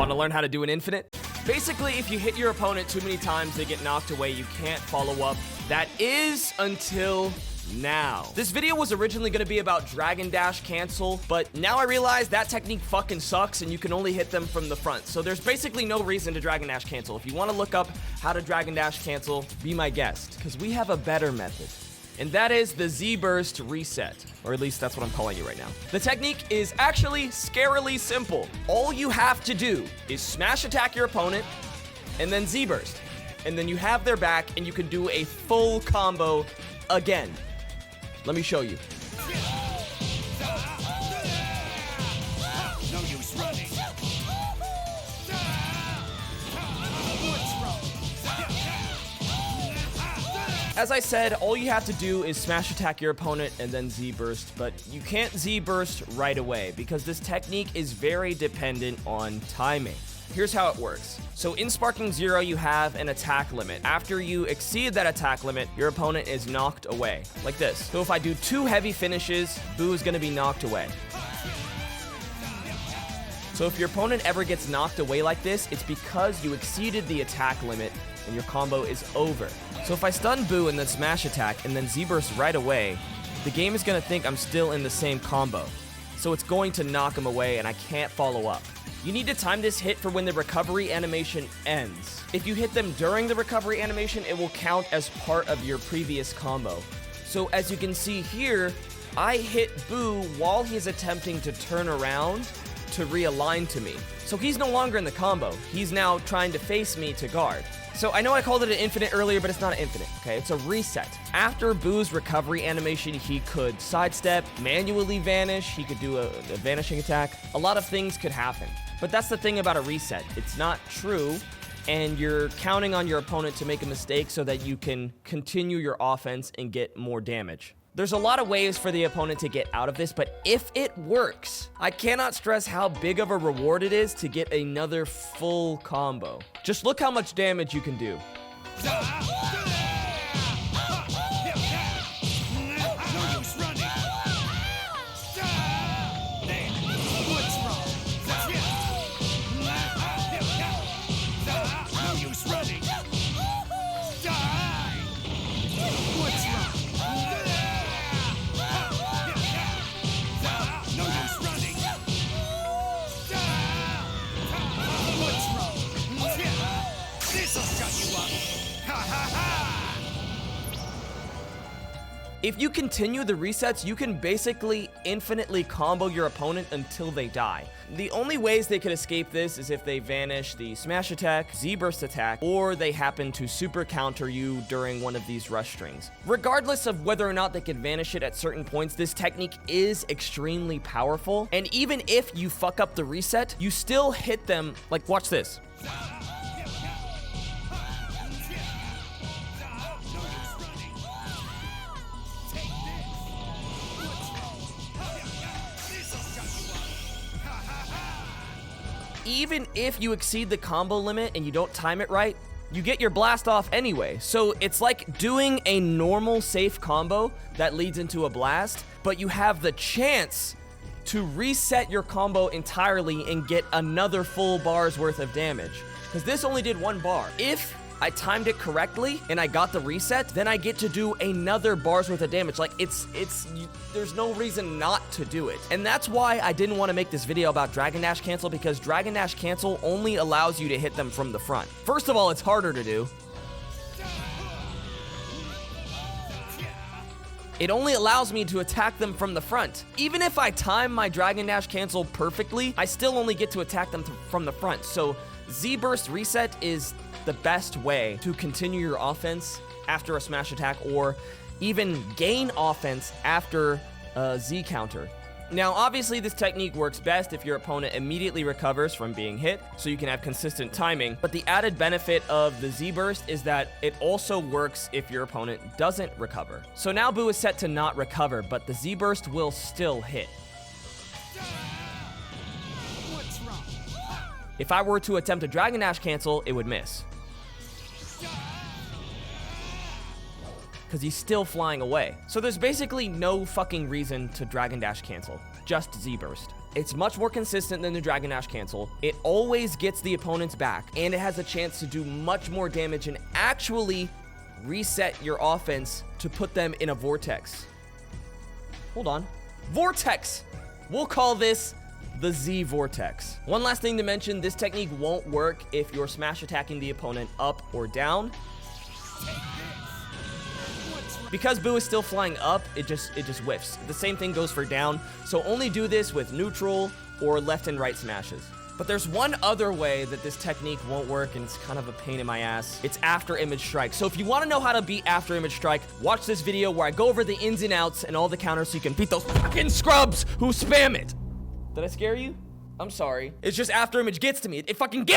Want to learn how to do an infinite? Basically, if you hit your opponent too many times, they get knocked away, you can't follow up. That is until now. This video was originally going to be about Dragon Dash cancel, but now I realize that technique fucking sucks and you can only hit them from the front. So there's basically no reason to Dragon Dash cancel. If you want to look up how to Dragon Dash cancel, be my guest, because we have a better method. And that is the Z-Burst reset. Or at least that's what I'm calling it right now. The technique is actually scarily simple. All you have to do is smash attack your opponent and then Z-Burst. And then you have their back and you can do a full combo again. Let me show you. No use running. As I said, all you have to do is smash attack your opponent and then Z-Burst, but you can't Z-Burst right away because this technique is very dependent on timing. Here's how it works. So in Sparking Zero, you have an attack limit. After you exceed that attack limit, your opponent is knocked away, like this. So if I do 2 heavy finishes, Boo is gonna be knocked away. So if your opponent ever gets knocked away like this, it's because you exceeded the attack limit and your combo is over. So if I stun Boo and then smash attack and then Z-Burst right away, the game is gonna think I'm still in the same combo. So it's going to knock him away and I can't follow up. You need to time this hit for when the recovery animation ends. If you hit them during the recovery animation, it will count as part of your previous combo. So as you can see here, I hit Boo while he's attempting to turn around to realign to me. So he's no longer in the combo. He's now trying to face me to guard. So I know I called it an infinite earlier, but it's not an infinite, okay? It's a reset. After Boo's recovery animation, he could sidestep, manually vanish, he could do a vanishing attack. A lot of things could happen. But that's the thing about a reset. It's not true, and you're counting on your opponent to make a mistake so that you can continue your offense and get more damage. There's a lot of ways for the opponent to get out of this, but if it works, I cannot stress how big of a reward it is to get another full combo. Just look how much damage you can do. If you continue the resets, you can basically infinitely combo your opponent until they die. The only ways they could escape this is if they vanish the smash attack, Z-Burst attack, or they happen to super counter you during one of these rush strings. Regardless of whether or not they can vanish it at certain points, this technique is extremely powerful. And even if you fuck up the reset, you still hit them, like watch this. Even if you exceed the combo limit and you don't time it right, you get your blast off anyway. So it's like doing a normal safe combo that leads into a blast, but you have the chance to reset your combo entirely and get another full bar's worth of damage. Because this only did 1 bar. If I timed it correctly and I got the reset, then I get to do another bar's worth of damage. Like there's no reason not to do it. And that's why I didn't want to make this video about Dragon Dash cancel, because Dragon Dash cancel only allows you to hit them from the front. First of all, it's harder to do. It only allows me to attack them from the front. Even if I time my Dragon Dash cancel perfectly, I still only get to attack them from the front. So Z-Burst reset is the best way to continue your offense after a smash attack, or even gain offense after a Z counter. Now, obviously, this technique works best if your opponent immediately recovers from being hit, so you can have consistent timing. But the added benefit of the Z-Burst is that it also works if your opponent doesn't recover. So now Boo is set to not recover, but the Z-Burst will still hit. If I were to attempt a Dragon Dash cancel, it would miss. Because he's still flying away. So there's basically no fucking reason to Dragon Dash cancel. Just Z-Burst. It's much more consistent than the Dragon Dash cancel. It always gets the opponents back, and it has a chance to do much more damage and actually reset your offense to put them in a vortex. Hold on. Vortex! We'll call this the Z Vortex. One last thing to mention, this technique won't work if you're smash attacking the opponent up or down. Because Boo is still flying up, it just whiffs. The same thing goes for down, so only do this with neutral or left and right smashes. But there's one other way that this technique won't work, and it's kind of a pain in my ass. It's after image strike. So if you want to know how to beat after image strike, watch this video where I go over the ins and outs and all the counters so you can beat those fucking scrubs who spam it. Did I scare you? I'm sorry. It's just after image gets to me. It fucking gets